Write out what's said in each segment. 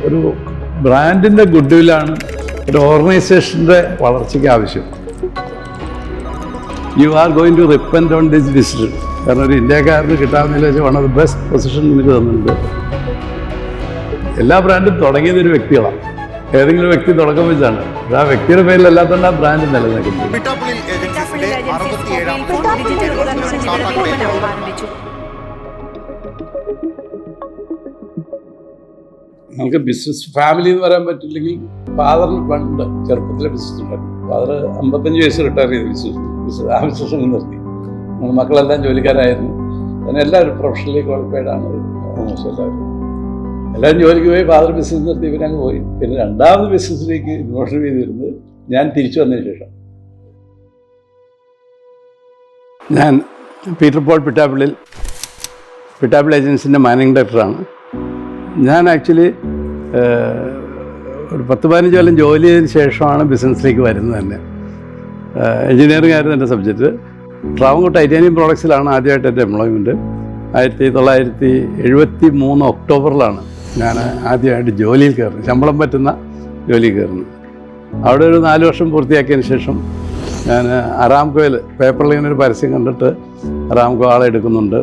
ഒരു ബ്രാൻഡിൻ്റെ ഗുഡ്വില്ലാണ് ഒരു ഓർഗനൈസേഷൻ്റെ വളർച്ചയ്ക്ക് ആവശ്യം. You are going to repent on this decision. കാരണം ഒരു ഇന്ത്യക്കാരന് കിട്ടാവുന്നതിൽ വെച്ച് one of the best position എനിക്ക് തന്നിട്ടുണ്ട്. എല്ലാ ബ്രാൻഡും തുടങ്ങിയത് ഒരു വ്യക്തികളാണ്. ഏതെങ്കിലും വ്യക്തി തുടക്കം വെച്ചാണ്. ആ വ്യക്തിയുടെ പേരിലല്ലാത്തതുകൊണ്ട് ആ ബ്രാൻഡ് നിലനിൽക്കുന്നത്. നമുക്ക് ബിസിനസ് ഫാമിലി എന്ന് പറയാൻ പറ്റില്ലെങ്കിൽ ഫാദറിന് പണ്ട് ചെറുപ്പത്തിലെ ബിസിനസ് ഉണ്ടായിരുന്നു. ഫാദർ 55 വയസ്സ് റിട്ടയർ ചെയ്ത് ആ ബിസിനസ് നിർത്തി. മക്കളെല്ലാം ജോലിക്കാരായിരുന്നു. അങ്ങനെ എല്ലാവരും പ്രൊഫഷണലി ക്വാളിഫൈഡ് ആണ്. എല്ലാവരും ജോലിക്ക് പോയി. ഫാദർ ബിസിനസ് നിർത്തി പിന്നെ അങ്ങ് പോയി. പിന്നെ രണ്ടാമത് ബിസിനസ്സിലേക്ക് ഇൻവോൾവ് ചെയ്ത് വരുന്നത് ഞാൻ തിരിച്ചു വന്നതിന് ശേഷം. ഞാൻ പീറ്റർ പോൾ പിറ്റാപ്പിൾ ഏജൻസിൻ്റെ മാനേജിംഗ് ഡയറക്ടറാണ്. ഞാൻ ആക്ച്വലി ഒരു 10-15 കൊല്ലം ജോലി ചെയ്തതിന് ശേഷമാണ് ബിസിനസ്സിലേക്ക് വരുന്നത് തന്നെ. എൻജിനീയറിംഗ് ആയിരുന്നു എൻ്റെ സബ്ജക്റ്റ്. ട്രാവൻകൂർ ടൈറ്റാനിയം പ്രോഡക്ട്സിലാണ് ആദ്യമായിട്ട് എൻ്റെ എംപ്ലോയ്മെൻറ്റ്. 1973 ഒക്ടോബറിലാണ് ഞാൻ ആദ്യമായിട്ട് ജോലിയിൽ കയറുന്നത്, ശമ്പളം പറ്റുന്ന ജോലിയിൽ കയറുന്നത്. അവിടെ ഒരു 4 വർഷം പൂർത്തിയാക്കിയതിന് ശേഷം ഞാൻ അറാംകോയിൽ പേപ്പറിൽ ഇങ്ങനെ ഒരു പരസ്യം കണ്ടിട്ട് അറാംകോ ആളെ എടുക്കുന്നുണ്ട്,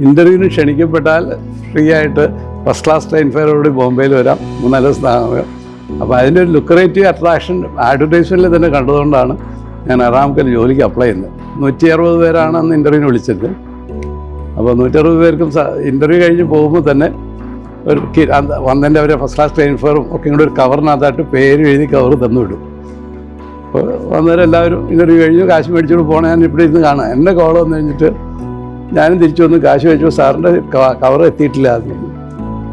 ഇൻ്റർവ്യൂവിന് ക്ഷണിക്കപ്പെട്ടാൽ ഫ്രീ ആയിട്ട് ഫസ്റ്റ് ക്ലാസ് ട്രെയിൻ ഫെയറോട് ബോംബെയിൽ വരാം, 3-4 ദിവസം താമസം. അപ്പോൾ അതിൻ്റെ ഒരു ലുക്രേറ്റീവ് അട്രാക്ഷൻ അഡ്വർടൈസ്മെൻറ്റിൽ തന്നെ കണ്ടതുകൊണ്ടാണ് ഞാൻ അറാംകോയിൽ ജോലിക്ക് അപ്ലൈ ചെയ്യുന്നത്. 160 പേരാണ് അന്ന് ഇൻ്റർവ്യൂവിന് വിളിച്ചത്. അപ്പോൾ 160 പേർക്കും ഇൻ്റർവ്യൂ കഴിഞ്ഞ് പോകുമ്പോൾ തന്നെ ഒരു വന്നതിൻ്റെ അവരെ ഫസ്റ്റ് ക്ലാസ് ട്രെയിൻ ഫെയറും ഒക്കെ കൂടെ ഒരു കവറിനകത്തായിട്ട് പേര് എഴുതി കവർ തന്നു വിടും. അപ്പോൾ വന്നവരെല്ലാവരും ഇൻ്റർവ്യൂ കഴിഞ്ഞു കാശ് മേടിച്ചുകൊണ്ട് പോകണം. ഞാൻ ഇവിടെ ഇരുന്ന് കാണാം. എൻ്റെ കോൾ വന്നു കഴിഞ്ഞിട്ട് ഞാനും തിരിച്ചു വന്ന് കാശ് മേടിച്ചു. സാറിൻ്റെ കവർ എത്തിയിട്ടില്ല.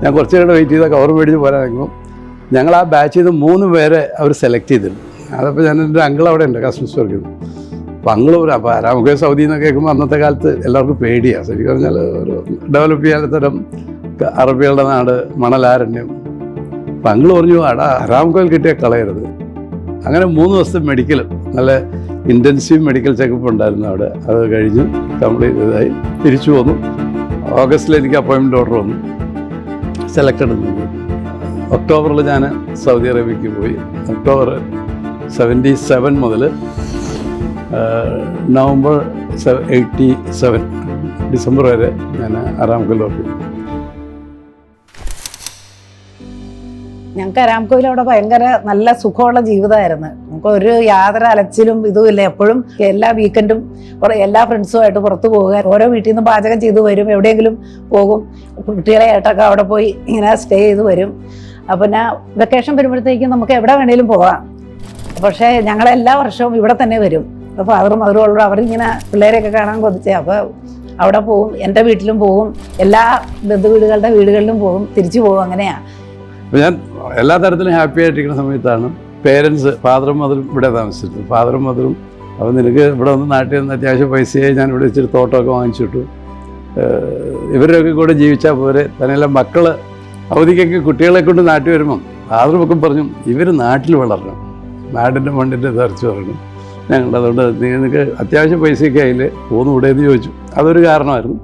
ഞാൻ കുറച്ച് നേരം വെയിറ്റ് ചെയ്താൽ കവർ മേടിച്ച് പോരാനെങ്കിലും ഞങ്ങൾ ആ ബാച്ച് ചെയ്ത് 3 പേരെ അവർ സെലക്ട് ചെയ്തിരുന്നു. അതപ്പോൾ ഞാൻ എൻ്റെ അങ്കിൾ അവിടെ ഉണ്ട് കസ്റ്റംസ് വർക്ക് ചെയ്തു. അപ്പോൾ അങ്കിൾ പോരാ. അപ്പോൾ അറാംകോ സൗദി എന്നൊക്കെ കേൾക്കുമ്പോൾ അന്നത്തെ കാലത്ത് എല്ലാവർക്കും പേടിയാണ്. ശരിക്കും പറഞ്ഞാൽ ഒരു ഡെവലപ്പ് ചെയ്യാത്ത തരം അറബികളുടെ നാട്, മണലാരണ്യം. അപ്പം അങ്കിൾ പറഞ്ഞു അറാംകോയിൽ കിട്ടിയാൽ കളയരുത്. അങ്ങനെ 3 ദിവസത്തെ മെഡിക്കൽ, നല്ല ഇൻറ്റൻസീവ് മെഡിക്കൽ ചെക്കപ്പ് ഉണ്ടായിരുന്നു അവിടെ. അത് കഴിഞ്ഞ് കംപ്ലീറ്റ് ഇതായി തിരിച്ചു പോന്നു. ഓഗസ്റ്റിൽ എനിക്ക് അപ്പോയിൻമെൻറ്റ് ഓർഡർ വന്നു. സെലക്റ്റഡ്. ഒക്ടോബറിൽ ഞാൻ സൗദി അറേബ്യക്ക് പോയി. ഒക്ടോബർ 77 മുതൽ നവംബർ 87 ഡിസംബർ വരെ ഞാൻ അറാംകോയിൽ വർക്ക് ചെയ്തു. ഞങ്ങൾക്ക് അരാംകോയിൽ അവിടെ ഭയങ്കര നല്ല സുഖമുള്ള ജീവിതമായിരുന്നു. നമുക്ക് ഒരു യാതൊരു അലച്ചിലും ഇതുമില്ല. എപ്പോഴും എല്ലാ വീക്കെൻഡും എല്ലാ ഫ്രണ്ട്സുമായിട്ട് പുറത്ത് പോകുക, ഓരോ വീട്ടിൽ നിന്ന് പാചകം ചെയ്ത് വരും, എവിടെയെങ്കിലും പോകും, കുട്ടികളെ ആയിട്ടൊക്കെ അവിടെ പോയി ഇങ്ങനെ സ്റ്റേ ചെയ്ത് വരും. പിന്നെ വെക്കേഷൻ വരുമ്പോഴത്തേക്കും നമുക്ക് എവിടെ വേണേലും പോകാം. പക്ഷേ ഞങ്ങളെല്ലാ വർഷവും ഇവിടെ തന്നെ വരും. അപ്പോൾ ഫാദറും മദറും ഉള്ളവർ അവരിങ്ങനെ പിള്ളേരെയൊക്കെ കാണാൻ കൊതിച്ചേ. അപ്പോൾ അവിടെ പോകും, എൻ്റെ വീട്ടിലും പോകും, എല്ലാ ബന്ധുവീടുകളുടെ വീടുകളിലും പോകും, തിരിച്ചു പോകും. അങ്ങനെയാണ്. അപ്പോൾ ഞാൻ എല്ലാ തരത്തിലും ഹാപ്പി ആയിട്ടിരിക്കുന്ന സമയത്താണ് പേരൻസ് ഫാദറും മദറും ഇവിടെ താമസിച്ചിരുന്നത്. ഫാദറും മദറും അപ്പോൾ നിനക്ക് ഇവിടെ വന്ന് നാട്ടിൽ നിന്ന് അത്യാവശ്യം പൈസയായി ഞാൻ ഇവിടെ ഇച്ചിരി തോട്ടമൊക്കെ വാങ്ങിച്ചിട്ടു. ഇവരൊക്കെ കൂടെ ജീവിച്ചാൽ പോരെ. തന്നെയല്ല മക്കൾ അവധിക്കൊക്കെ കുട്ടികളെ കൊണ്ട് നാട്ടിൽ വരുമ്പം ഫാദറുമൊക്കെ പറഞ്ഞു ഇവർ നാട്ടിൽ വളരണം, നാടിൻ്റെ മണ്ണിൻ്റെ തറച്ചു പറയണം. ഞങ്ങൾ അതുകൊണ്ട് നിനക്ക് അത്യാവശ്യം പൈസയൊക്കെ അതിൽ പോകുന്നൂടെ എന്ന് ചോദിച്ചു. അതൊരു കാരണമായിരുന്നു.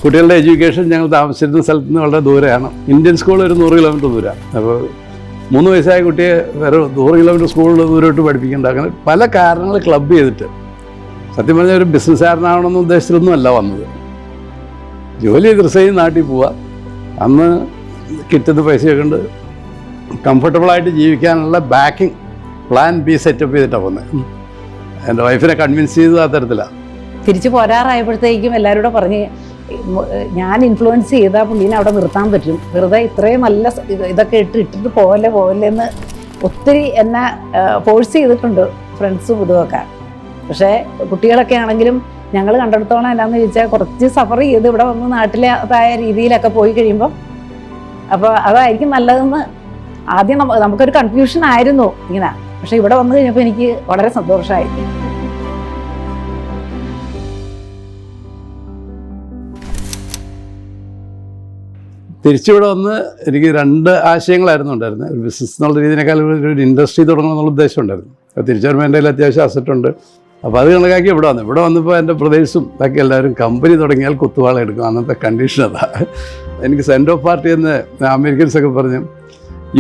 കുട്ടികളുടെ എഡ്യൂക്കേഷൻ ഞങ്ങൾ താമസിച്ചിരുന്ന സ്ഥലത്ത് നിന്ന് വളരെ ദൂരെയാണ്. ഇന്ത്യൻ സ്കൂൾ ഒരു 100 കിലോമീറ്റർ ദൂരമാണ്. അപ്പോൾ 3 വയസ്സായ കുട്ടിയെ വേറെ 100 കിലോമീറ്റർ സ്കൂളിൽ ദൂരമായിട്ട് പഠിപ്പിക്കേണ്ട. അങ്ങനെ പല കാരണങ്ങൾ ക്ലബ് ചെയ്തിട്ട് സത്യം പറഞ്ഞാൽ ഒരു ബിസിനസ്സുകാരനാവണമെന്ന ഉദ്ദേശത്തിലൊന്നും അല്ല വന്നത്. ജോലി ചെയ്ത് റിസൈൻ നാട്ടിൽ പോവുക, അന്ന് കിട്ടുന്ന പൈസയൊക്കെ ഉണ്ട്, കംഫർട്ടബിളായിട്ട് ജീവിക്കാനുള്ള ബാക്കിംഗ് പ്ലാൻ ബി സെറ്റപ്പ് ചെയ്തിട്ടാണ് പോകുന്നത്. എൻ്റെ വൈഫിനെ കൺവിൻസ് ചെയ്തത് ആ തരത്തിലാണ്. തിരിച്ചു പോരാറായപ്പോഴത്തേക്കും എല്ലാവരും കൂടെ പറഞ്ഞ് ഞാൻ ഇൻഫ്ലുവൻസ് ചെയ്താൽ പുള്ളീനെ അവിടെ നിർത്താൻ പറ്റും, വെറുതെ ഇത്രയും നല്ല ഇതൊക്കെ ഇട്ടിട്ട് പോവല്ലേ എന്ന് ഒത്തിരി എന്നെ ഫോഴ്സ് ചെയ്തിട്ടുണ്ട് ഫ്രണ്ട്സും ഇതുമൊക്കെ. പക്ഷേ കുട്ടികളൊക്കെ ആണെങ്കിലും ഞങ്ങൾ കണ്ടെടുത്തോളം എന്നാന്ന് ചോദിച്ചാൽ കുറച്ച് സഫർ ചെയ്ത് ഇവിടെ വന്ന് നാട്ടിലേതായ രീതിയിലൊക്കെ പോയി കഴിയുമ്പോൾ അപ്പോൾ അതായിരിക്കും നല്ലതെന്ന് ആദ്യം നമുക്കൊരു കൺഫ്യൂഷൻ ആയിരുന്നു ഇങ്ങനെ. പക്ഷെ ഇവിടെ വന്നു കഴിഞ്ഞപ്പോൾ എനിക്ക് വളരെ സന്തോഷമായി. തിരിച്ചിവിടെ വന്ന് എനിക്ക് 2 ആശയങ്ങളായിരുന്നു ഉണ്ടായിരുന്നത്. ഒരു ബിസിനസ് എന്നുള്ള രീതിയിനേക്കാൾ ഒരു ഇൻഡസ്ട്രി തുടങ്ങണം എന്നുള്ള ഉദ്ദേശം ഉണ്ടായിരുന്നു. അപ്പോൾ തിരിച്ചു വരുമ്പോൾ എൻ്റെ കയ്യിൽ അത്യാവശ്യം അസറ്റുണ്ട്. അപ്പോൾ അത് കണക്കാക്കി ഇവിടെ വന്നപ്പോൾ എൻ്റെ പ്രദേശം ബാക്കി എല്ലാവരും കമ്പനി തുടങ്ങിയാൽ കുത്തുവാള എടുക്കും, അന്നത്തെ കണ്ടീഷൻ അതാണ്. എനിക്ക് സെൻഡ് ഓഫ് പാർട്ടി എന്ന് അമേരിക്കൻസൊക്കെ പറഞ്ഞു,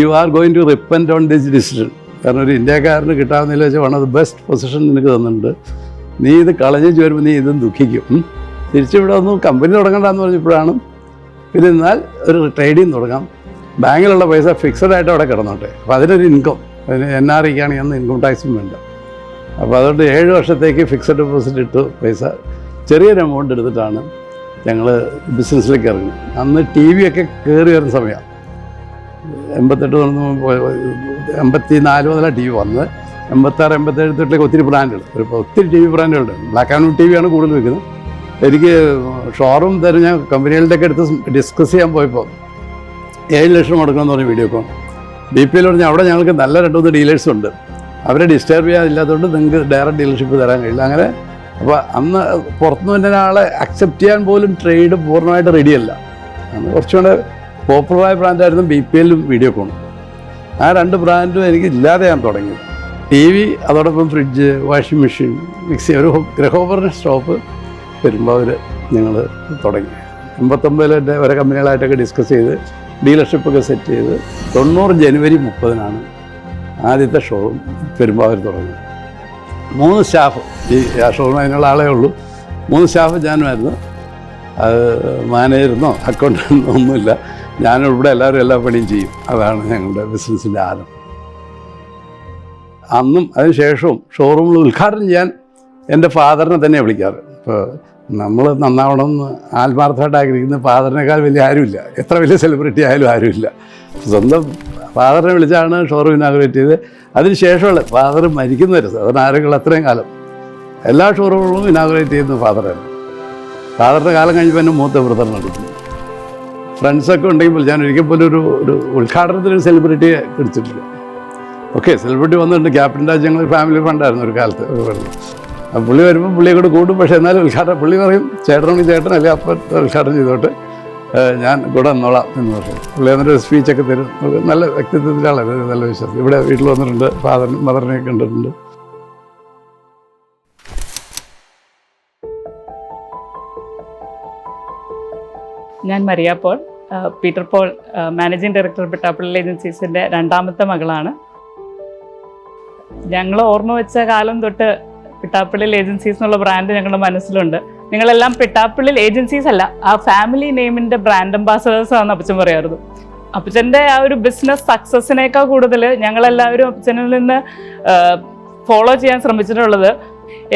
you are going to repent on this decision. കാരണം ഒരു ഇന്ത്യക്കാരന് കിട്ടാവുന്നതിൽ വെച്ചാൽ one of the best position നിനക്ക് തന്നിട്ടുണ്ട്, നീ ഇത് കളഞ്ഞു വരുമ്പോൾ നീ ഇതും ദുഃഖിക്കും. തിരിച്ചിവിടെ ഒന്നും കമ്പനി തുടങ്ങണ്ടെന്ന് പറഞ്ഞപ്പോഴാണ് പിന്നെ എന്നാൽ ഒരു ട്രേഡിങ് തുടങ്ങാം, ബാങ്കിലുള്ള പൈസ ഫിക്സഡ് ആയിട്ട് അവിടെ കിടന്നോട്ടെ, അപ്പോൾ അതിനൊരു ഇൻകം, അതിന് NRI ആണെങ്കിൽ അന്ന് ഇൻകം ടാക്സും വേണ്ട. അപ്പോൾ അതുകൊണ്ട് 7 വർഷത്തേക്ക് ഫിക്സഡ് ഡെപ്പോസിറ്റ് ഇട്ട് പൈസ ചെറിയൊരു എമൗണ്ട് എടുത്തിട്ടാണ് ഞങ്ങൾ ബിസിനസ്സിലേക്ക് ഇറങ്ങി. അന്ന് TV ഒക്കെ കയറി വരുന്ന സമയമാണ്, 88 84 മുതലാണ് TV വന്നത്. 86 87 തൊട്ടിലേക്ക് ഒത്തിരി ബ്രാൻഡുകൾ, ഒത്തിരി TV ബ്രാൻഡുകളുണ്ട്. ബ്ലാക്ക് ആൻഡ് വൈറ്റ് TV ആണ് കൂടുതൽ വെക്കുന്നത്. എനിക്ക് ഷോറൂം തരും, ഞാൻ കമ്പനികളുടെയൊക്കെ അടുത്ത് ഡിസ്കസ് ചെയ്യാൻ പോയപ്പോൾ 7 ലക്ഷം കൊടുക്കണമെന്ന് പറഞ്ഞ് വീഡിയോകോൺ BPL പറഞ്ഞാൽ അവിടെ ഞങ്ങൾക്ക് നല്ല 2-3 ഡീലേഴ്സ് ഉണ്ട്, അവരെ ഡിസ്റ്റർബ് ചെയ്യാനില്ലാത്തതുകൊണ്ട് നിങ്ങൾക്ക് ഡയറക്റ്റ് ഡീലർഷിപ്പ് തരാൻ കഴിയില്ല. അങ്ങനെ അപ്പോൾ അന്ന് പുറത്തുനിന്ന് തന്നെ ഒരാളെ അക്സെപ്റ്റ് ചെയ്യാൻ പോലും ട്രേഡ് പൂർണ്ണമായിട്ട് റെഡിയല്ല. അന്ന് കുറച്ചുകൂടെ പോപ്പുലറായ ബ്രാൻഡായിരുന്നു BPL-ഉം വീഡിയോകോണും. ആ 2 ബ്രാൻഡും എനിക്ക് ഇല്ലാതെ ഞാൻ തുടങ്ങി. TV, അതോടൊപ്പം ഫ്രിഡ്ജ്, വാഷിംഗ് മെഷീൻ, മിക്സി, ഒരു ഗൃഹോപകരണ സ്റ്റോപ്പ് പെരുമ്പാവൂർ ഞങ്ങൾ തുടങ്ങി. 89-ൽ എൻ്റെ ഓരോ കമ്പനികളായിട്ടൊക്കെ ഡിസ്കസ് ചെയ്ത് ഡീലർഷിപ്പൊക്കെ സെറ്റ് ചെയ്ത് 90 ജനുവരി 30-നാണ് ആദ്യത്തെ ഷോറൂം പെരുമ്പാവൂർ തുടങ്ങി. 3 സ്റ്റാഫ്, ആ ഷോറൂം അതിനുള്ള ആളേ ഉള്ളൂ. 3 സ്റ്റാഫ് ഞാനുമായിരുന്നു. അത് മാനേജർന്നോ അക്കൗണ്ടൻ്റോ ഒന്നുമില്ല, ഞാനും ഇവിടെ എല്ലാവരും എല്ലാ പണിയും ചെയ്യും. അതാണ് ഞങ്ങളുടെ ബിസിനസ്സിൻ്റെ ആരംഭം. അന്നും അതിന് ശേഷവും ഷോറൂമിൽ ഉദ്ഘാടനം ചെയ്യാൻ എൻ്റെ ഫാദറിനെ തന്നെ വിളിക്കാറ്. ഇപ്പോൾ നമ്മൾ നന്നാവണമെന്ന് ആത്മാർത്ഥമായിട്ട് ആഗ്രഹിക്കുന്ന ഫാദറിനേക്കാൾ വലിയ ആരുമില്ല, എത്ര വലിയ സെലിബ്രിറ്റി ആയാലും ആരുമില്ല. സ്വന്തം ഫാദറിനെ വിളിച്ചാണ് ഷോറൂം ഇനാഗുറേറ്റ് ചെയ്ത്. അതിന് ശേഷമുള്ള ഫാദർ മരിക്കുന്നവരെ സാധാരണ ആരെങ്കിലും അത്രയും കാലം എല്ലാ ഷോറൂമുകളും ഇനാഗുറേറ്റ് ചെയ്യുന്നത് ഫാദറാണ്. ഫാദറിൻ്റെ കാലം കഴിഞ്ഞപ്പോൾ എൻ്റെ മൂത്ത ബ്രദറിനെ എടുക്കുന്നു. ഫ്രണ്ട്സൊക്കെ ഉണ്ടെങ്കിൽ ഞാൻ ഒരിക്കൽ പോലും ഒരു ഉദ്ഘാടനത്തിനൊരു സെലിബ്രിറ്റിയെ പിടിച്ചിട്ടില്ല. ഓക്കെ, സെലിബ്രിറ്റി വന്നിട്ടുണ്ട്. ക്യാപ്റ്റൻ രാജ് ഞങ്ങൾ ഫാമിലി ഫണ്ടായിരുന്നു ഒരു കാലത്ത്. അപ്പോൾ പുള്ളി വരുമ്പോൾ പുള്ളിയെ കൂടെ കൂടും. പക്ഷേ എന്നാലും ഉദ്ഘാടനം പുള്ളി പറയും, ചേട്ടനാണെങ്കിൽ ചേട്ടൻ, അല്ലെങ്കിൽ അപ്പം ഉദ്ഘാടനം ചെയ്തോട്ട് ഞാൻ കൂടെ വന്നോളാം എന്ന് പറയും. പുള്ളി എന്നിട്ട് സ്പീച്ചൊക്കെ തരും. നല്ല വ്യക്തിത്വത്തിൻ്റെ ആളാണ്, നല്ല വിശ്വാസം. ഇവിടെ വീട്ടിൽ വന്നിട്ടുണ്ട്, ഫാദറിനും മദറിനെയൊക്കെ കണ്ടിട്ടുണ്ട്. ഞാൻ Maria Paul, Peter Paul managing director Pittappillil ഏജൻസീസിൻ്റെ 2ാമത്തെ മകളാണ്. ഞങ്ങൾ ഓർമ്മ വെച്ച കാലം തൊട്ട് പിട്ടാപ്പിള്ളി ഏജൻസീസ് എന്നുള്ള ബ്രാൻഡ് ഞങ്ങളുടെ മനസ്സിലുണ്ട്. നിങ്ങളെല്ലാം പിട്ടാപ്പിള്ളി ഏജൻസീസ് അല്ല, ആ ഫാമിലി നെയിമിൻ്റെ ബ്രാൻഡ് അംബാസഡേഴ്സ് ആണെന്ന് അപ്പച്ചൻ പറയാറുണ്ട്. അപ്പച്ചൻ്റെ ആ ഒരു ബിസിനസ് സക്സസ്സിനേക്കാൾ കൂടുതൽ ഞങ്ങളെല്ലാവരും അപ്പച്ചനിൽ നിന്ന് ഫോളോ ചെയ്യാൻ ശ്രമിച്ചിട്ടുള്ളത്,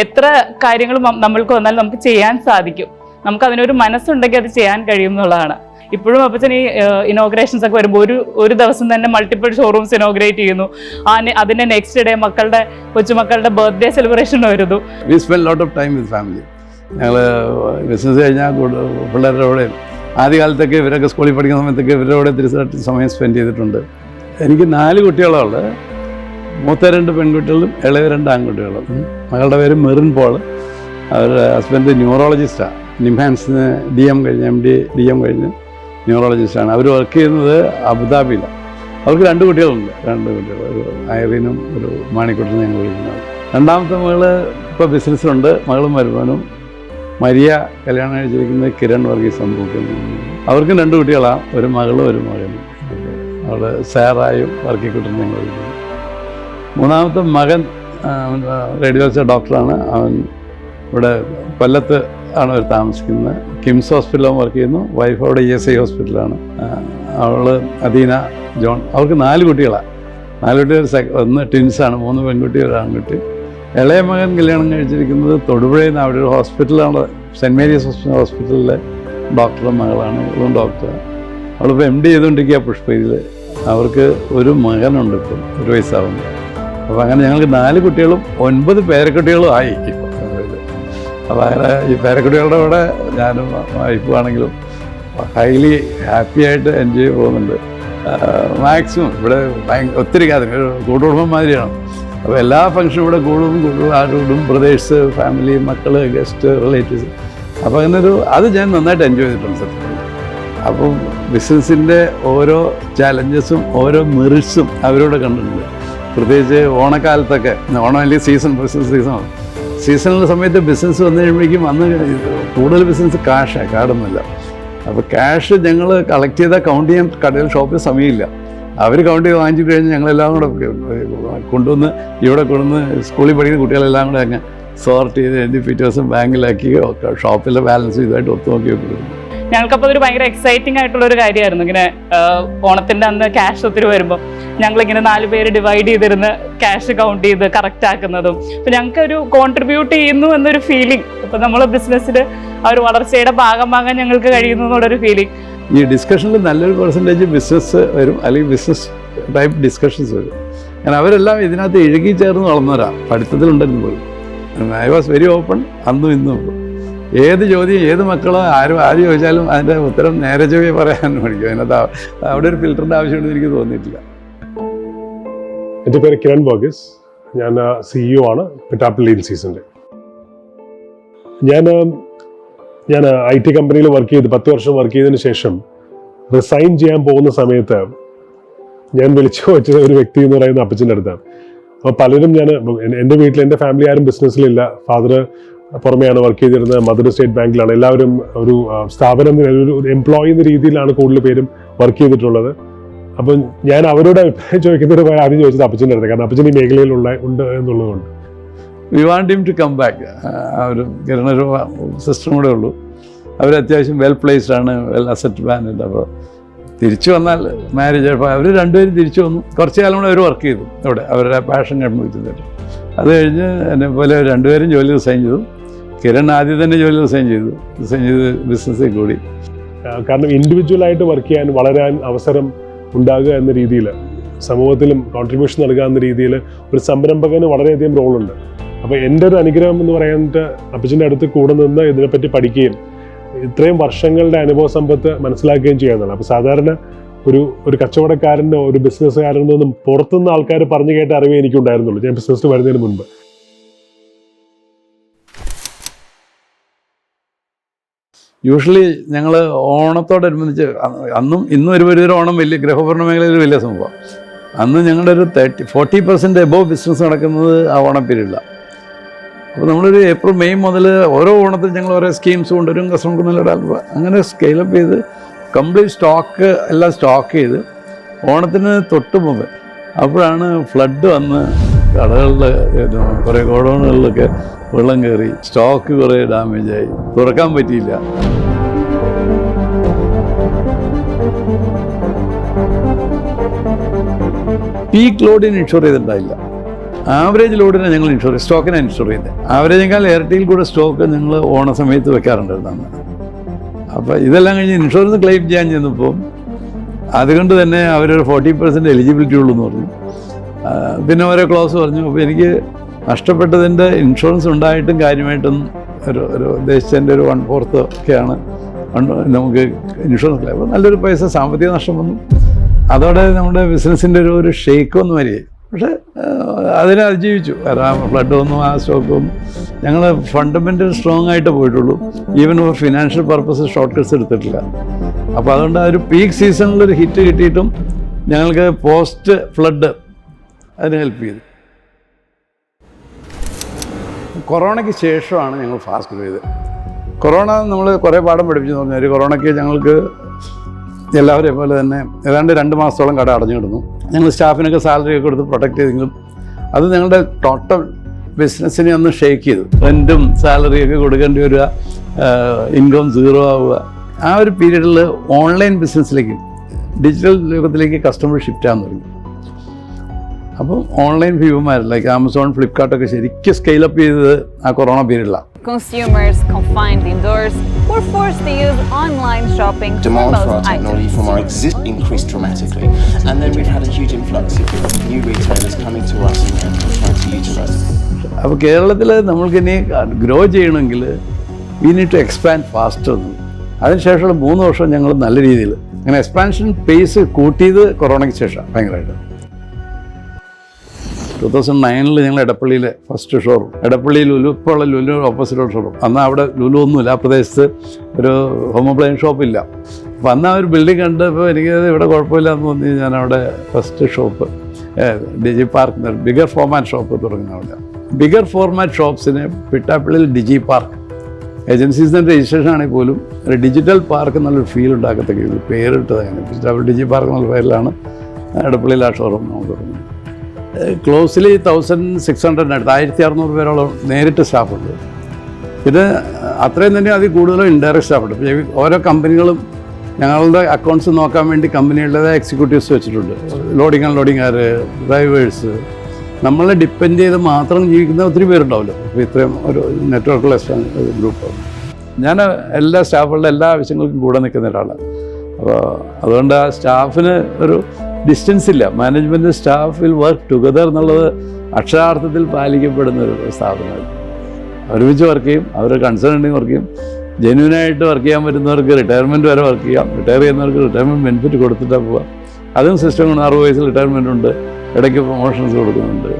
എത്ര കാര്യങ്ങൾ നമ്മൾക്ക് വന്നാലും നമുക്ക് ചെയ്യാൻ സാധിക്കും, നമുക്കതിനൊരു മനസ്സുണ്ടെങ്കിൽ അത് ചെയ്യാൻ കഴിയും എന്നുള്ളതാണ്. ഇപ്പോഴും അപ്പച്ചൻ ഈ ഇനോഗ്രേഷൻസ് ഒക്കെ വരുമ്പോൾ ഒരു ദിവസം തന്നെ മൾട്ടിപ്പിൾ ഷോറൂംസ് ഇനോഗ്രേറ്റ് ചെയ്യുന്നു. അതിൻ്റെ നെക്സ്റ്റ് ഡേ കൊച്ചുമക്കളുടെ ബർത്ത്ഡേ സെലിബ്രേഷൻ വരുന്നു. We spend lot of time with family. ഞങ്ങൾ ബിസിനസ് കഴിഞ്ഞാൽ പിള്ളേരുടെ കൂടെ ആദ്യകാലത്തൊക്കെ ഇവരൊക്കെ സ്കൂളിൽ പഠിക്കുന്ന സമയത്തൊക്കെ ഇവരുടെ കൂടെ തിരിച്ചായിട്ട് സമയം സ്പെൻഡ് ചെയ്തിട്ടുണ്ട്. എനിക്ക് 4 കുട്ടികളുണ്ട്. മൂത്ത 2 പെൺകുട്ടികളും ഇളയ 2 ആൺകുട്ടികളും. മകളുടെ പേര് മെറിൻ പോൾ. അവരുടെ ഹസ്ബൻഡ് ന്യൂറോളജിസ്റ്റാണ്. നിംഹാൻസിന് DM കഴിഞ്ഞ് MD DM കഴിഞ്ഞ് ന്യൂറോളജിസ്റ്റാണ്. അവർ വർക്ക് ചെയ്യുന്നത് അബുദാബിയിലാണ്. അവർക്ക് 2 കുട്ടികളുണ്ട്. 2 കുട്ടികൾ, ഒരു ഐറിനും ഒരു മാണിക്കുട്ടനും ഞങ്ങൾ വിളിക്കുന്നത്. 2ാമത്തെ മകള് ഇപ്പോൾ ബിസിനസ്സിലുണ്ട്. മകളും വരുമാനും. മരിയ കല്യാണം കഴിച്ചിരിക്കുന്നത് കിരൺ വർഗീസ് സംഭവിക്കുന്നു. അവർക്കും 2 കുട്ടികളാണ്, ഒരു മകളും ഒരു മകനും. അവൾ സാറായും വർക്കിക്കുട്ടനും ഞങ്ങൾ വിളിക്കുന്നു. 3ാമത്തെ മകൻ റേഡിയോളജി ഡോക്ടറാണ്. അവൻ ഇവിടെ കൊല്ലത്ത് ആണ് അവർ താമസിക്കുന്നത്. കിംസ് ഹോസ്പിറ്റലിൽ വർക്ക് ചെയ്യുന്നു. വൈഫ് അവിടെ ESI ഹോസ്പിറ്റലാണ്. അവൾ അദീന ജോൺ. അവർക്ക് 4 കുട്ടികളാണ്. 4 കുട്ടികൾ, ഒന്ന് ട്വിൻസാണ്, 3 പെൺകുട്ടി 1 ആൺകുട്ടി. ഇളയ മകൻ കല്യാണം കഴിച്ചിരിക്കുന്നത് തൊടുപുഴയിൽ നിന്ന്. അവിടെ ഒരു ഹോസ്പിറ്റലാണ്, സെൻറ്റ് മേരീസ് ഹോസ്പിറ്റലിലെ ഡോക്ടറുടെ മകളാണ്. ഇവളും ഡോക്ടറാണ്. അവളിപ്പോൾ MD ചെയ്തുകൊണ്ടിരിക്കുക പുഷ്പയിൽ. അവർക്ക് ഒരു മകനുണ്ട്, ഇപ്പോൾ 1 വയസ്സാവുന്നു. അപ്പോൾ അങ്ങനെ ഞങ്ങൾക്ക് 4 കുട്ടികളും 9 പേരക്കുട്ടികളും ആയി ഇപ്പോൾ. അപ്പോൾ അങ്ങനെ ഈ പേരക്കുട്ടികളുടെ കൂടെ ഞാനും വൈഫും ആണെങ്കിലും ഹൈലി ഹാപ്പി ആയിട്ട് എൻജോയ് പോകുന്നുണ്ട്. മാക്സിമം ഇവിടെ ഒത്തിരി കാര്യം ഒരു കൂട്ടുകുടുംബം മാതിരിയാണ്. അപ്പോൾ എല്ലാ ഫംഗ്ഷനും ഇവിടെ കൂടും, ആരോടും ബ്രദേഴ്സ്, ഫാമിലി, മക്കൾ, ഗസ്റ്റ്, റിലേറ്റീവ്സ്. അപ്പോൾ അങ്ങനെ അത് ഞാൻ നന്നായിട്ട് എൻജോയ് ചെയ്തിട്ടുണ്ട് സത്യം. അപ്പം ബിസിനസ്സിൻ്റെ ഓരോ ചാലഞ്ചസും ഓരോ മെറിറ്റ്സും അവരോട് കണ്ടിട്ടുണ്ട്. പ്രത്യേകിച്ച് ഓണക്കാലത്തൊക്കെ, ഓണം അല്ലെങ്കിൽ ബിസിനസ് സീസണൽ സമയത്ത് ബിസിനസ് വന്നു കഴിയുമ്പോഴേക്കും അന്ന് കൂടുതൽ ബിസിനസ് കാഷാണ്, കാർഡൊന്നുമില്ല. അപ്പോൾ ക്യാഷ് ഞങ്ങൾ കളക്ട് ചെയ്താൽ കൗണ്ട് ചെയ്യാൻ കടയിൽ ഷോപ്പിൽ സമയമില്ല. അവർ കൗണ്ട് ചെയ്ത് വാങ്ങിച്ചിട്ട് കഴിഞ്ഞ് ഞങ്ങളെല്ലാം കൂടെ കൊണ്ടുവന്ന് ഇവിടെ കൊണ്ടുവന്ന് സ്കൂളിൽ പഠിക്കുന്ന കുട്ടികളെല്ലാം കൂടെ അങ്ങ് സോർട്ട് ചെയ്ത് എഴുതി പിറ്റേ ദിവസം ബാങ്കിലാക്കി ഷോപ്പിലെ ബാലൻസ് ഇതുമായിട്ട് ഒത്തുനോക്കി കൊടുക്കും. ഞങ്ങൾക്കപ്പോൾ അതൊരു ഭയങ്കര എക്സൈറ്റിംഗ് ആയിട്ടുള്ളൊരു കാര്യമായിരുന്നു. ഇങ്ങനെ ഓണത്തിൻ്റെ അന്ന് ക്യാഷ് ഒത്തിരി വരുമ്പോൾ ഞങ്ങളിങ്ങനെ 4 പേര് ഡിവൈഡ് ചെയ്തിരുന്ന് ക്യാഷ് കൗണ്ട് ചെയ്ത് കറക്റ്റ് ആക്കുന്നതും അപ്പോൾ ഞങ്ങൾക്കൊരു കോൺട്രിബ്യൂട്ട് ചെയ്യുന്നു എന്നൊരു ഫീലിംഗ്, ഇപ്പോൾ നമ്മൾ ബിസിനസ്സിൽ ആ ഒരു വളർച്ചയുടെ ഭാഗമാകാൻ ഞങ്ങൾക്ക് കഴിയുന്നു എന്നുള്ളൊരു ഫീലിംഗ്. ഈ ഡിസ്കഷനിൽ നല്ലൊരു പെർസെൻറ്റേജ് ബിസിനസ് വരും, അല്ലെങ്കിൽ ബിസിനസ് ടൈപ്പ് ഡിസ്കഷൻസ് വരും. കാരണം അവരെല്ലാം ഇതിനകത്ത് ഇഴുകി ചേർന്ന് വളർന്നവരാണ്, പഠിത്തത്തിലുണ്ടെന്ന് പോലും. ഐ വാസ് വെരി ഓപ്പൺ അന്നും ഇന്നും. ഏത് ചോദ്യം ഏത് മക്കളോ ആര് ചോദിച്ചാലും അതിൻ്റെ ഉത്തരം നേരെ ചൊവ്വേ പറയാൻ പഠിക്കും. അതിനകത്ത് അവിടെ ഒരു ഫിൽറ്ററിൻ്റെ ആവശ്യമുണ്ടെന്ന് എനിക്ക് തോന്നിയിട്ടില്ല. എൻ്റെ പേര് കിരൺ വർഗീസ്. ഞാൻ CEO ആണ് പിട്ടാപ്പിള്ളി ഏജൻസീസിൻ്റെ. ഞാൻ IT കമ്പനിയിൽ വർക്ക് ചെയ്ത് 10 വർഷം വർക്ക് ചെയ്തതിന് ശേഷം റിസൈൻ ചെയ്യാൻ പോകുന്ന സമയത്ത് ഞാൻ വിളിച്ചു വെച്ചത് ഒരു വ്യക്തി എന്ന് പറയുന്ന അപ്പച്ചൻ്റെ അടുത്താണ്. അപ്പോൾ പലരും എൻ്റെ വീട്ടിൽ എൻ്റെ ഫാമിലി ആരും ബിസിനസ്സിലില്ല. ഫാദർ പുറമെയാണ് വർക്ക് ചെയ്തിരുന്നത്, മദർ സ്റ്റേറ്റ് ബാങ്കിലാണ്. എല്ലാവരും ഒരു സ്ഥാപനം ഒരു എംപ്ലോയി എന്ന രീതിയിലാണ് കൂടുതൽ പേരും വർക്ക് ചെയ്തിട്ടുള്ളത്. അപ്പം ഞാൻ അവരോട് അഭിപ്രായം ചോദിക്കുന്നതിന് ആദ്യം ചോദിച്ചത് അപ്പച്ചൻ്റെ അടുത്ത്, കാരണം അപ്പച്ചൻ ഈ മേഖലയിൽ ഉണ്ട് എന്നുള്ളതുകൊണ്ട്. We want him to come back. ആ ഒരു കിരണൊരു സിസ്റ്ററും കൂടെ ഉള്ളൂ. അവർ അത്യാവശ്യം വെൽ പ്ലേസ്ഡ് ആണ്, വെൽ അസറ്റ് മാനേജ്. അപ്പോൾ തിരിച്ചു വന്നാൽ മാരേജ്, അപ്പോൾ അവർ രണ്ടുപേരും തിരിച്ചു വന്നു. കുറച്ച് കാലം കൂടെ അവർ വർക്ക് ചെയ്തു അവിടെ, അവരുടെ പാഷൻ കണ്ടുപിടിച്ചത്. അത് കഴിഞ്ഞ് എന്നെ പോലെ രണ്ടുപേരും ജോലി റിസൈൻ ചെയ്തു. കിരൺ ആദ്യം തന്നെ ജോലി റിസൈൻ ചെയ്ത് ബിസിനസ്സിൽ കൂടി. കാരണം ഇൻഡിവിജ്വലായിട്ട് വർക്ക് ചെയ്യാൻ, വളരാൻ അവസരം ഉണ്ടാകുക എന്ന രീതിയിൽ, സമൂഹത്തിലും കോൺട്രിബ്യൂഷൻ നൽകുക എന്ന രീതിയിൽ ഒരു സംരംഭകന് വളരെയധികം റോളുണ്ട്. അപ്പോൾ എൻ്റെ ഒരു അനുഗ്രഹം എന്ന് പറയുന്നത് അപ്പച്ചൻ്റെ അടുത്ത് കൂടെ നിന്ന് ഇതിനെപ്പറ്റി പഠിക്കുകയും ഇത്രയും വർഷങ്ങളുടെ അനുഭവ സമ്പത്ത് മനസ്സിലാക്കുകയും ചെയ്യാവുന്നതാണ്. അപ്പോൾ സാധാരണ ഒരു കച്ചവടക്കാരനോ ഒരു ബിസിനസ്സുകാരനോ ഒന്നും പുറത്തുനിന്ന് ആൾക്കാർ പറഞ്ഞു കേട്ട അറിവേ എനിക്കുണ്ടായിരുന്നുള്ളൂ ഞാൻ ബിസിനസ്സിൽ വരുന്നതിന് മുൻപ്. യൂഷ്വലി ഞങ്ങൾ ഓണത്തോടനുബന്ധിച്ച് അന്നും ഇന്നും ഒരു ഓണം വലിയ ഗൃഹഭരണ മേഖലയിൽ വലിയ സംഭവം. അന്ന് ഞങ്ങളുടെ ഒരു 40% എബോവ് ബിസിനസ് നടക്കുന്നത് ആ ഓണം പീരീഡിലാണ്. അപ്പോൾ നമ്മളൊരു ഏപ്രിൽ മെയ് മുതൽ ഓരോ ഓണത്തിനും ഞങ്ങൾ ഓരോ സ്കീംസ് കൊണ്ടുവരും, കസ്റ്റമർക്ക് നല്ല അങ്ങനെ സ്കെയിലപ്പ് ചെയ്ത് കംപ്ലീറ്റ് സ്റ്റോക്ക് എല്ലാം സ്റ്റോക്ക് ചെയ്ത് ഓണത്തിന് തൊട്ട് മുമ്പ് അപ്പോഴാണ് ഫ്ലഡ് വന്ന് കടകളിൽ കുറേ ഗോഡൗണുകളിലൊക്കെ വെള്ളം കയറി, സ്റ്റോക്ക് കുറേ ഡാമേജായി, തുറക്കാൻ പറ്റിയില്ല. പീക്ക് ലോഡിന് ഇൻഷുർ ചെയ്തിട്ടുണ്ടായില്ല. ആവറേജ് ലോഡിനെ ഞങ്ങൾ സ്റ്റോക്കിനെ ഇൻഷുർ ചെയ്തത്. ആവറേജിനേക്കാൾ ഇരട്ടിയിൽ കൂടെ സ്റ്റോക്ക് ഞങ്ങൾ ഓണ സമയത്ത് വെക്കാറുണ്ടായിരുന്നു. അപ്പോൾ ഇതെല്ലാം കഴിഞ്ഞ് ഇൻഷുറൻസ് ക്ലെയിം ചെയ്യാൻ ചെന്നപ്പോൾ അതുകൊണ്ട് തന്നെ അവരൊരു 40% എലിജിബിലിറ്റി ഉള്ളൂ എന്ന് പറഞ്ഞു. പിന്നെ ഓരോ ക്ലോസ് പറഞ്ഞു. അപ്പോൾ എനിക്ക് നഷ്ടപ്പെട്ടതിൻ്റെ ഇൻഷുറൻസ് ഉണ്ടായിട്ടും കാര്യമായിട്ടും ഒരു ഉദ്ദേശിച്ചതിൻ്റെ ഒരു 1/4 ഒക്കെയാണ് നമുക്ക് ഇൻഷുറൻസ് ക്ലെയിം. അപ്പോൾ നല്ലൊരു പൈസ സാമ്പത്തിക നഷ്ടം വന്നു. അതോടെ നമ്മുടെ ബിസിനസ്സിൻ്റെ ഒരു ഷെയ്ക്ക് വന്നു വരികയായി. പക്ഷേ അതിനെ അതിജീവിച്ചു. കാരണം ഫ്ലഡ് വന്നു, ആ സ്റ്റോക്ക് വന്നു. ഞങ്ങൾ ഫണ്ടമെൻ്റൽ സ്ട്രോങ് ആയിട്ട് പോയിട്ടുള്ളൂ. Even for financial purpose short cuts എടുത്തിട്ടില്ല. അപ്പോൾ അതുകൊണ്ട് ആ ഒരു പീക്ക് സീസണിലൊരു ഹിറ്റ് കിട്ടിയിട്ടും ഞങ്ങൾക്ക് പോസ്റ്റ് ഫ്ലഡ് അതിന് ഹെൽപ്പ് ചെയ്തു. കൊറോണയ്ക്ക് ശേഷമാണ് ഞങ്ങൾ ഫാസ്റ്റ് ഗ്രോ ചെയ്തത്. കൊറോണ നമ്മൾ കുറേ പാഠം പഠിപ്പിച്ചു പറഞ്ഞാൽ, കൊറോണയ്ക്ക് ഞങ്ങൾക്ക് എല്ലാവരെയും പോലെ തന്നെ ഏതാണ്ട് 2 മാസത്തോളം കട അടഞ്ഞു കിടന്നു. ഞങ്ങൾ സ്റ്റാഫിനൊക്കെ സാലറി ഒക്കെ കൊടുത്ത് പ്രൊട്ടക്ട് ചെയ്തെങ്കിലും അത് ഞങ്ങളുടെ ടോട്ടൽ ബിസിനസ്സിനെ ഒന്ന് ഷേക്ക് ചെയ്തു. റെൻറ്റും സാലറിയൊക്കെ കൊടുക്കേണ്ടി വരിക, ഇൻകം സീറോ ആവുക. ആ ഒരു പീരീഡിൽ ഓൺലൈൻ ബിസിനസ്സിലേക്ക്, ഡിജിറ്റൽ യുഗത്തിലേക്ക് കസ്റ്റമർ ഷിഫ്റ്റ് ആകാൻ തുടങ്ങി. അപ്പം ഓൺലൈൻ വ്യൂമാർ ലൈക്ക് ആമസോൺ, ഫ്ലിപ്കാർട്ടൊക്കെ ശരിക്കും സ്കെയിലപ്പ് ചെയ്തത് ആ corona പീരീഡിലാണ്. Consumers confined indoors were forced to use online shopping for Demand most for our technology items. from our existing increased dramatically, and then we've had a huge influx of new retailers coming to us and trying to utilise it. അപ്പോൾ കേരളത്തിൽ നമ്മൾക്കിനി grow ചെയ്യണമെങ്കിൽ we need to expand faster. അതിനുശേഷമുള്ള 3 വർഷം ഞങ്ങൾ നല്ല രീതിയിൽ അങ്ങനെ എക്സ്പാൻഷൻ പേസ് കൂട്ടിയത് കൊറോണയ്ക്ക് ശേഷം ഭയങ്കരമായിട്ട്. 2009 ഞങ്ങൾ എടപ്പള്ളിയിലെ ഫസ്റ്റ് ഷോറൂം, എടപ്പള്ളി ലുലു, ഇപ്പോൾ ഉള്ള ലുലു ഓപ്പോസിറ്റുള്ള ഷോറൂം. അന്ന് അവിടെ ലുലു ഒന്നുമില്ല, ആ പ്രദേശത്ത് ഒരു ഹോം അപ്ലയൻസ് ഷോപ്പില്ല. അപ്പോൾ അന്ന് ആ ഒരു ബിൽഡിംഗ് കണ്ടപ്പോൾ എനിക്കത് ഇവിടെ കുഴപ്പമില്ല എന്ന് തോന്നി. ഞാൻ അവിടെ ഫസ്റ്റ് ഷോപ്പ് ഡിജി പാർക്ക് ബിഗർ ഫോമാറ്റ് ഷോപ്പ് തുടങ്ങുന്ന അവിടെ. ബിഗർ ഫോർമാറ്റ് ഷോപ്സിന് പിട്ടാപ്പിള്ളിൽ ഡിജി പാർക്ക് ഏജൻസീസിൻ്റെ രജിസ്ട്രേഷൻ ആണെങ്കിൽ പോലും ഒരു ഡിജിറ്റൽ പാർക്ക് എന്നുള്ളൊരു ഫീൽ ഉണ്ടാക്കത്തക്ക ഇത് പേരിട്ടത് അങ്ങനെ പിട്ടാപ്പിള്ളി ഡിജി പാർക്ക് എന്നുള്ള പേരിലാണ് എടപ്പള്ളിയിൽ ആ ഷോറൂം നമുക്ക് തുടങ്ങുന്നത്. ക്ലോസിലി 1600 അടുത്ത് 1600 പേരോളം നേരിട്ട് സ്റ്റാഫുണ്ട്. ഇത് അത്രയും തന്നെ അതിൽ കൂടുതലും ഇൻഡയറക്റ്റ് സ്റ്റാഫുണ്ട്. ഓരോ കമ്പനികളും ഞങ്ങളുടെ അക്കൗണ്ട്സ് നോക്കാൻ വേണ്ടി കമ്പനികളുടെ എക്സിക്യൂട്ടീവ്സ് വെച്ചിട്ടുണ്ട്. ലോഡിങ് അൺലോഡിങ്ങുകാർ, ഡ്രൈവേഴ്സ്, നമ്മളെ ഡിപ്പെൻഡ് ചെയ്ത് മാത്രം ജീവിക്കുന്ന ഒത്തിരി പേരുണ്ടാവില്ല. അപ്പോൾ ഇത്രയും ഒരു നെറ്റ്വർക്കുള്ള ഗ്രൂപ്പാണ്. ഞാൻ എല്ലാ സ്റ്റാഫുകളുടെ എല്ലാ ആവശ്യങ്ങൾക്കും കൂടെ നിൽക്കുന്ന ഒരാളാണ്. അപ്പോൾ അതുകൊണ്ട് ആ സ്റ്റാഫിന് ഒരു ഡിസ്റ്റൻസ് ഇല്ല. Management staff will work together എന്നുള്ളത് അക്ഷരാർത്ഥത്തിൽ പാലിക്കപ്പെടുന്ന ഒരു സ്ഥാപനമാണ്. ഒരുമിച്ച് വർക്ക് ചെയ്യും, അവർ കൺസേൺ ഉണ്ടെങ്കിൽ വർക്ക് ചെയ്യും. ജെന്യൂനായിട്ട് വർക്ക് ചെയ്യാൻ പറ്റുന്നവർക്ക് റിട്ടയർമെൻറ്റ് വരെ വർക്ക് ചെയ്യാം. റിട്ടയർ ചെയ്യുന്നവർക്ക് റിട്ടയർമെൻറ്റ് ബെനിഫിറ്റ് കൊടുത്തിട്ടാണ് പോവുക. അതും സിസ്റ്റം കൊണ്ട് 60 വയസ്സിൽ റിട്ടയർമെൻ്റ് ഉണ്ട്, ഇടയ്ക്ക് പ്രൊമോഷൻസ് കൊടുക്കുന്നുണ്ട്,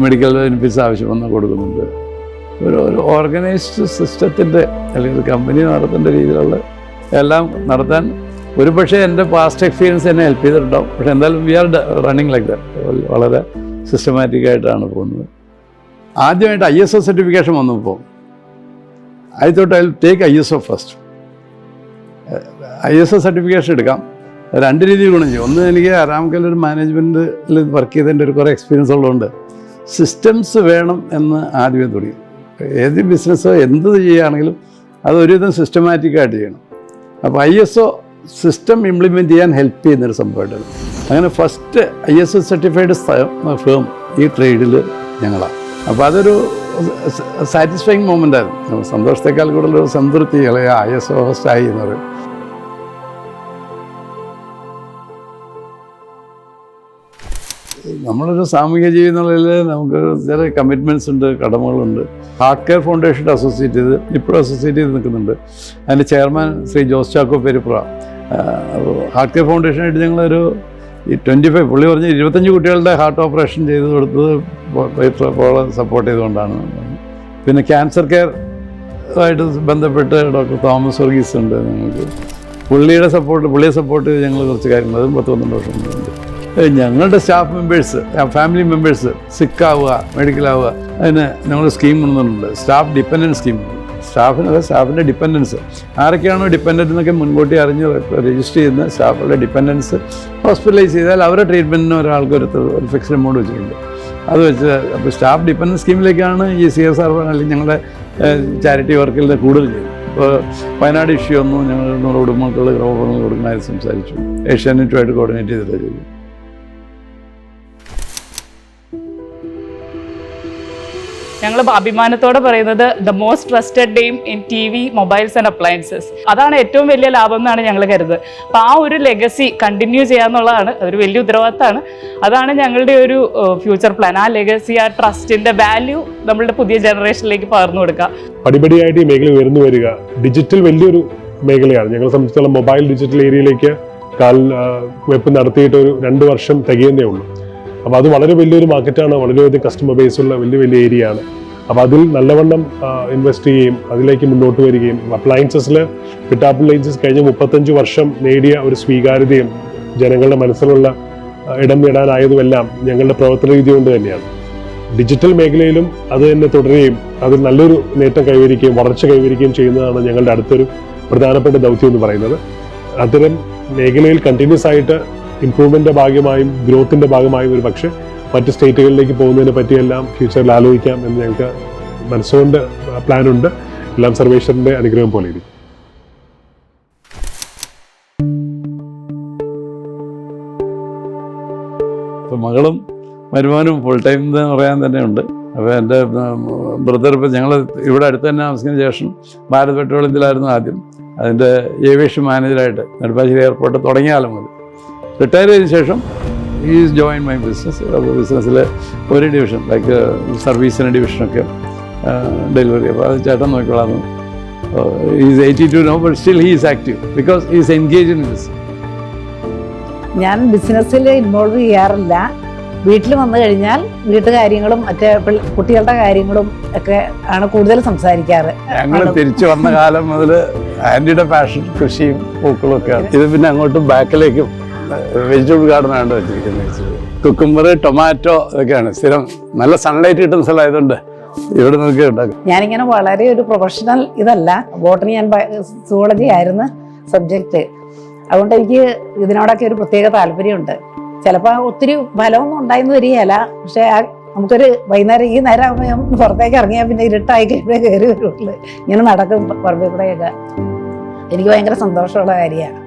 മെഡിക്കൽ ബെനിഫിറ്റ്സ് ആവശ്യം വന്നാൽ കൊടുക്കുന്നുണ്ട്. ഒരു ഓർഗനൈസ്ഡ് സിസ്റ്റത്തിൻ്റെ അല്ലെങ്കിൽ കമ്പനി നടത്തേണ്ട രീതിയിലുള്ള എല്ലാം നടത്താൻ ഒരു പക്ഷേ എൻ്റെ പാസ്റ്റ് എക്സ്പീരിയൻസ് എന്നെ ഹെൽപ്പ് ചെയ്തിട്ടുണ്ടാവും. പക്ഷേ എന്തായാലും we are running like that. വളരെ സിസ്റ്റമാറ്റിക്കായിട്ടാണ് പോകുന്നത്. ആദ്യമായിട്ട് ISO സർട്ടിഫിക്കേഷൻ വന്നപ്പോൾ I thought I will take ISO first. ISO certification എടുക്കാം. 2 രീതിയിൽ ഗുണം ചെയ്യും. ഒന്ന്, എനിക്ക് അരാംകോയിൽ മാനേജ്മെൻറ്റിൽ വർക്ക് ചെയ്തതിൻ്റെ ഒരു കുറേ എക്സ്പീരിയൻസ് ഉള്ളതുകൊണ്ട് സിസ്റ്റംസ് വേണം എന്ന് ആദ്യമേ തുടങ്ങി. ഏത് ബിസിനസ്സോ എന്ത് ചെയ്യുകയാണെങ്കിലും അത് ഒരുവിധം സിസ്റ്റമാറ്റിക്കായിട്ട് ചെയ്യണം. അപ്പോൾ ISO സിസ്റ്റം ഇംപ്ലിമെൻറ്റ് ചെയ്യാൻ ഹെൽപ്പ് ചെയ്യുന്നൊരു സംഭവമായിട്ടാണ്. അങ്ങനെ ഫസ്റ്റ് ISO സർട്ടിഫൈഡ് ഫേം ഈ ട്രേഡിൽ ഞങ്ങളാണ്. അപ്പോൾ അതൊരു സാറ്റിസ്ഫൈങ് മൊമെൻ്റ് ആയിരുന്നു. സന്തോഷത്തെക്കാൾ കൂടുതലൊരു സംതൃപ്തി ISO ഫസ്റ്റ് ആയി എന്ന് പറയും. നമ്മളൊരു സാമൂഹിക ജീവിതം എന്നുള്ളതിൽ നമുക്ക് ചില കമ്മിറ്റ്മെൻറ്റ്സ് ഉണ്ട്, കടമകളുണ്ട്. ഹാർട്ട് കെയർ ഫൗണ്ടേഷൻ അസോസിയേറ്റ് ചെയ്ത് ഇപ്പോഴും അസോസിയേറ്റ് ചെയ്ത് നിൽക്കുന്നുണ്ട്. അതിൻ്റെ chairman Shri Jose Chacko Perupra. Heart care ഫൗണ്ടേഷനായിട്ട് ഞങ്ങളൊരു 25 പുള്ളി പറഞ്ഞ് 25 കുട്ടികളുടെ ഹാർട്ട് ഓപ്പറേഷൻ ചെയ്ത് കൊടുത്തത് സപ്പോർട്ട് ചെയ്തുകൊണ്ടാണ്. പിന്നെ ക്യാൻസർ കെയർ ആയിട്ട് ബന്ധപ്പെട്ട് ഡോക്ടർ തോമസ് വർഗീസ് ഉണ്ട്. ഞങ്ങൾക്ക് പുള്ളിയെ സപ്പോർട്ട് ചെയ്ത് ഞങ്ങൾ കുറച്ച് കാര്യങ്ങൾ അതും 10-12 വർഷങ്ങളുണ്ട്. ഞങ്ങളുടെ സ്റ്റാഫ് മെമ്പേഴ്സ്, ഫാമിലി മെമ്പേഴ്സ് സിക്കാവുക, മെഡിക്കലാവുക, അതിന് ഞങ്ങൾ സ്കീം കൊണ്ടുവന്നിട്ടുണ്ട്. Staff dependence scheme. സ്റ്റാഫിൻ്റെ ഡിപ്പെൻഡൻസ് ആരൊക്കെയാണോ ഡിപ്പെൻഡൻ്റ് എന്നൊക്കെ മുൻകൂട്ടി അറിഞ്ഞ് രജിസ്റ്റർ ചെയ്യുന്ന സ്റ്റാഫുകളുടെ ഡിപ്പെൻഡൻസ് ഹോസ്പിറ്റലൈസ് ചെയ്താൽ അവരുടെ ട്രീറ്റ്മെൻറ്റിന് ഒരാൾക്ക് ഒരു ഫിക്സ്ഡ് എമൗണ്ട് വെച്ചിട്ടുണ്ട്. അത് വെച്ച് അപ്പോൾ സ്റ്റാഫ് ഡിപ്പെൻഡൻസ് സ്കീമിലേക്കാണ് ഈ CSR അല്ലെങ്കിൽ ഞങ്ങളുടെ ചാരിറ്റി വർക്കിൽ കൂടുതൽ ചെയ്യുന്നത്. ഇപ്പോൾ വയനാട് ഇഷ്യൂ ഒന്നും ഞങ്ങൾ 100 കുടുംബങ്ങൾക്ക് ഗൃഹോപകരണങ്ങൾ കൊടുക്കുന്നതായി സംസാരിച്ചു. ഏഷ്യാനെറ്റുമായിട്ട് കോർഡിനേറ്റ് ചെയ്തിട്ട് ചെയ്തു. ഞങ്ങൾ അഭിമാനത്തോടെ പറയുന്നത് the most trusted name in TV, mobiles and appliances. അതാണ് ഏറ്റവും വലിയ ലാഭം എന്നാണ് ഞങ്ങൾ കരുതുന്നത്. അപ്പോൾ ആ ഒരു ലെഗസി കണ്ടിന്യൂ ചെയ്യാന്നുള്ളതാണ് ഒരു വലിയ ഉത്തരവാദിത്തമാണ്. അതാണ് ഞങ്ങളുടെ ഒരു ഫ്യൂച്ചർ പ്ലാൻ. ആ ലെഗസി, ആ ട്രസ്റ്റിൻ്റെ വാല്യൂ നമ്മളുടെ പുതിയ ജനറേഷനിലേക്ക് പകർന്നു കൊടുക്കുക. പടിപടിയായിട്ട് ഈ മേഖല ഉയർന്നു വരിക. ഡിജിറ്റൽ വലിയൊരു മേഖലയാണ്. ഞങ്ങളെ സംബന്ധിച്ചിടത്തോളം മൊബൈൽ ഡിജിറ്റൽ ഏരിയയിലേക്ക് വെപ്പ് നടത്തിയിട്ട് ഒരു 2 വർഷം തികയുന്നേ ഉള്ളൂ. അപ്പോൾ അത് വളരെ വലിയൊരു മാർക്കറ്റാണ്, വളരെയധികം കസ്റ്റമർ ബേസുള്ള വലിയ ഏരിയ ആണ്. അപ്പോൾ അതിൽ നല്ലവണ്ണം ഇൻവെസ്റ്റ് ചെയ്യുകയും അതിലേക്ക് മുന്നോട്ട് വരികയും അപ്ലയൻസസിൽ പിട്ടാപ്പിള്ളി ഏജൻസീസ് കഴിഞ്ഞ 35 വർഷം നേടിയ ഒരു സ്വീകാര്യതയും ജനങ്ങളുടെ മനസ്സിലുള്ള ഇടം നേടാനായതുമെല്ലാം ഞങ്ങളുടെ പ്രവർത്തന രീതി കൊണ്ട് തന്നെയാണ്. ഡിജിറ്റൽ മേഖലയിലും അത് തന്നെ തുടരുകയും അതിൽ നല്ലൊരു നേട്ടം കൈവരിക്കുകയും വളർച്ച കൈവരിക്കുകയും ചെയ്യുന്നതാണ് ഞങ്ങളുടെ അടുത്തൊരു പ്രധാനപ്പെട്ട ദൗത്യം എന്ന് പറയുന്നത്. അത്തരം മേഖലയിൽ കണ്ടിന്യൂസ് ആയിട്ട് ഇംപ്രൂവ്മെൻ്റെ ഭാഗമായും ഗ്രോത്തിൻ്റെ ഭാഗമായും ഒരു പക്ഷേ മറ്റ് സ്റ്റേറ്റുകളിലേക്ക് പോകുന്നതിനെ പറ്റിയെല്ലാം ഫ്യൂച്ചറിൽ ആലോചിക്കാം എന്ന് ഞങ്ങൾക്ക് മനസ്സുകൊണ്ട് പ്ലാനുണ്ട്. എല്ലാം സർവേശ്വരൻ്റെ അനുഗ്രഹം പോലെ ഇരിക്കും. ഇപ്പോൾ മകളും വരുമാനവും ഫുൾ ടൈം എന്ന് പറയാൻ തന്നെ ഉണ്ട്. അപ്പോൾ എൻ്റെ ബ്രദർ ഇപ്പോൾ ഞങ്ങൾ ഇവിടെ അടുത്ത് തന്നെ താമസിക്കുന്ന ശേഷം ഭാരത് പെട്രോളിയത്തിലായിരുന്നു ആദ്യം. അതിൻ്റെ ഏവിയേഷൻ മാനേജറായിട്ട് നെടുമ്പാശ്ശേരി എയർപോർട്ട് തുടങ്ങിയ കാലം മുതൽ റിട്ടയർ ചെയ്ത ശേഷം ഈസ് ജോയിൻ മൈ ബിസിനസ്. അപ്പോൾ ബിസിനസ്സിൽ ഒരു ഡിവിഷൻ ലൈക്ക് സർവീസിൻ്റെ ഡിവിഷനൊക്കെ ഡെലിവറി. അപ്പോൾ അത് ചേട്ടൻ നോക്കിക്കൊള്ളാമെന്ന്. Is 82 no, but still he is active because is engage in this. ഞാൻ ബിസിനസ്സിൽ ഇൻവോൾവ് ചെയ്യാറില്ല. വീട്ടിൽ വന്നു കഴിഞ്ഞാൽ വീട്ടുകാര്യങ്ങളും മറ്റേ കുട്ടികളുടെ കാര്യങ്ങളും ഒക്കെ ആണ് കൂടുതൽ സംസാരിക്കാറ്. ഞങ്ങൾ തിരിച്ചു വന്ന കാലം മുതൽ ആൻറ്റിയുടെ പാഷൻ കൃഷിയും പൂക്കളും ഒക്കെയാണ്. ഇത് പിന്നെ അങ്ങോട്ടും ബാക്കിലേക്കും വെജിറ്റബിൾ ഗാർഡനാണ് വെച്ചിരിക്കുന്നത്. കുക്കുംബർ, ടൊമാറ്റോ ഇതൊക്കെയാണ് സ്ഥിരം. നല്ല സൺലൈറ്റ് കിട്ടുന്ന സ്ഥലമായതുകൊണ്ട് ഇവിടെ നമുക്ക് ഉണ്ടാക്കും. ഞാനിങ്ങനെ വളരെ ഒരു പ്രൊഫഷണൽ ഇതല്ല, ബോട്ടണി ഞാൻ സുവോളജി ആയിരുന്നു സബ്ജക്റ്റ്. അതുകൊണ്ട് എനിക്ക് ഇതിനോടൊക്കെ ഒരു പ്രത്യേക താല്പര്യമുണ്ട്. ചിലപ്പോൾ ഒത്തിരി ഫലമൊന്നും ഉണ്ടായെന്ന് വരികയല്ല, പക്ഷേ നമുക്കൊരു വൈകുന്നേരം ഈ നേരം ആകുമ്പോൾ ഞാൻ പുറത്തേക്ക് ഇറങ്ങിയാൽ പിന്നെ ഇരുട്ടായി കഴിയുമ്പോഴേ കയറി വരുള്ളൂ. ഇങ്ങനെ നടക്കും പറമ്പിൽ കൂടെയൊക്കെ. എനിക്ക് ഭയങ്കര സന്തോഷമുള്ള കാര്യമാണ്.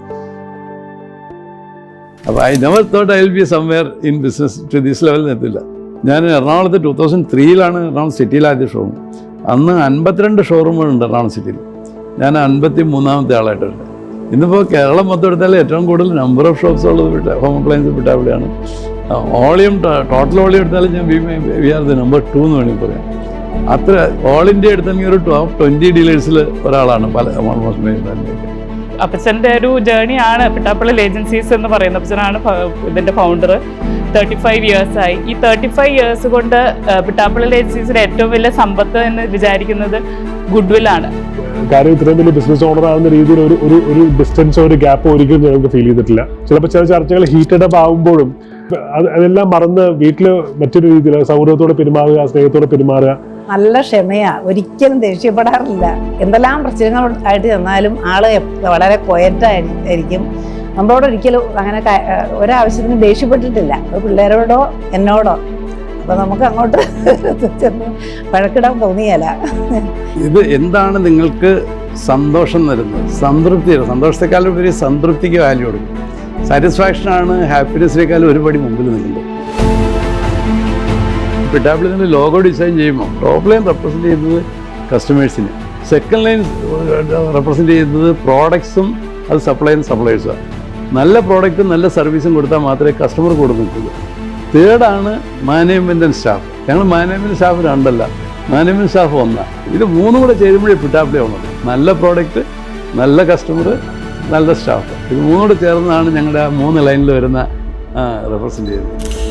അപ്പോൾ I never thought I will be somewhere in business to this ലെവലിൽ എത്തില്ല. ഞാൻ എറണാകുളത്ത് 2003 എറണാകുളം സിറ്റിയിൽ ആദ്യ ഷോറൂം. അന്ന് 52 ഷോറൂമുകളുണ്ട് എറണാകുളം സിറ്റിയിൽ. ഞാൻ 53ാമത്തെ ആളായിട്ടുണ്ട്. ഇന്നിപ്പോൾ കേരളം മൊത്തം എടുത്താൽ ഏറ്റവും കൂടുതൽ നമ്പർ ഓഫ് ഷോപ്സ് ഉള്ളത് ഹോം അപ്ലയൻസ് പിട്ടാപ്പിളിയാണ്. വോളിയം, ടോട്ടൽ വോളിയം എടുത്താലും ഞാൻ വി ആർ ദ നമ്പർ 2 എന്ന് വേണമെങ്കിൽ പറയാം. അത്ര ഓൾ ഇന്ത്യ എടുത്തെങ്കിൽ ഒരു ടോപ്പ് 20 ഡീലേഴ്സിൽ ഒരാളാണ് പല ഓൾമോസ്റ്റ് മെയിൻ. അപ്പച്ചൻ്റെ ഒരു ജേണിയാണ് പിട്ടാപ്പിളിൽ ഏജൻസീസ് എന്ന് പറയുന്നത്. അപ്പച്ചനാണ് ഇതിൻ്റെ ഫൗണ്ടർ. 35 ഇയേഴ്സായി. ഈ 35 ഇയേഴ്സ് കൊണ്ട് പിട്ടാപ്പിളിൽ ഏജൻസീസിൻ്റെ ഏറ്റവും വലിയ സമ്പത്ത് എന്ന് വിചാരിക്കുന്നത് ഗുഡ്വില്ലാണ്. കാര്യം ഇത്രയും വലിയ ബിസിനസ് ഓണർ ആവുന്ന രീതിയിൽ ഒരു ഡിസ്റ്റൻസോ ഒരു ഗ്യാപ്പോ ഒരിക്കലും ഞങ്ങൾക്ക് ഫീൽ ചെയ്തിട്ടില്ല. ചിലപ്പോൾ ചില ചർച്ചകൾ ഹീറ്റഡ് അപ്പ് ആവുമ്പോഴും അതെല്ലാം മറന്ന് വീട്ടിൽ മറ്റൊരു രീതിയിൽ സൗഹൃദത്തോടെ പെരുമാറുക, സ്നേഹത്തോടെ പെരുമാറുക. നല്ല ക്ഷമയാ, ഒരിക്കലും ദേഷ്യപ്പെടാറില്ല. എന്തെല്ലാം പ്രശ്നങ്ങൾ ആയിട്ട് ചെന്നാലും ആള് വളരെ ക്വയറ്റായിരിക്കും. നമ്മളോട് ഒരിക്കലും അങ്ങനെ ഒരാവശ്യത്തിന് ദേഷ്യപ്പെട്ടിട്ടില്ല, പിള്ളേരോടോ എന്നോടോ. അപ്പൊ നമുക്ക് അങ്ങോട്ട് ചെന്ന് വഴക്കിടാൻ തോന്നിയല്ല. ഇത് എന്താണ് നിങ്ങൾക്ക് സന്തോഷം തരുന്നത്? സംതൃപ്തി. സന്തോഷത്തെക്കാളും ഉപരി സംതൃപ്തിക്ക് വാല്യൂ കൊടുക്കും. സാറ്റിസ്ഫാക്ഷനാണ് ഹാപ്പിനെസ്സിനേക്കാളും ഒരുപടി മുമ്പിൽ നിൽക്കുന്നത്. പിട്ടാപ്പിളിൻ്റെ ലോഗോ ഡിസൈൻ ചെയ്യുമ്പോൾ ടോപ്പ് ലൈൻ റെപ്രസെൻ്റ് ചെയ്യുന്നത് കസ്റ്റമേഴ്സിന്, സെക്കൻഡ് ലൈൻ റെപ്രസെൻ്റ് ചെയ്യുന്നത് പ്രോഡക്ട്സും അത് സപ്ലയേഴ്സുമാണ്. നല്ല പ്രോഡക്റ്റും നല്ല സർവീസും കൊടുത്താൽ മാത്രമേ കസ്റ്റമർ കൂടെ നിൽക്കുള്ളൂ. തേർഡാണ് മാനേജ്മെൻ്റ് ആൻഡ് സ്റ്റാഫ്. ഞങ്ങൾ മാനേജ്മെൻറ്റ് സ്റ്റാഫ് 2 മാനേജ്മെൻറ്റ് സ്റ്റാഫ് 1. ഇത് 3 കൂടെ ചേരുമ്പോഴേ പിട്ടാപ്പിളി ആവുന്നത്. നല്ല പ്രോഡക്റ്റ്, നല്ല കസ്റ്റമർ, നല്ല സ്റ്റാഫ്. ഇത് 3 കൂടെ ചേർന്നതാണ് ഞങ്ങളുടെ 3 ലൈനിൽ വരുന്ന റെപ്രസെൻ്റ് ചെയ്യുന്നത്.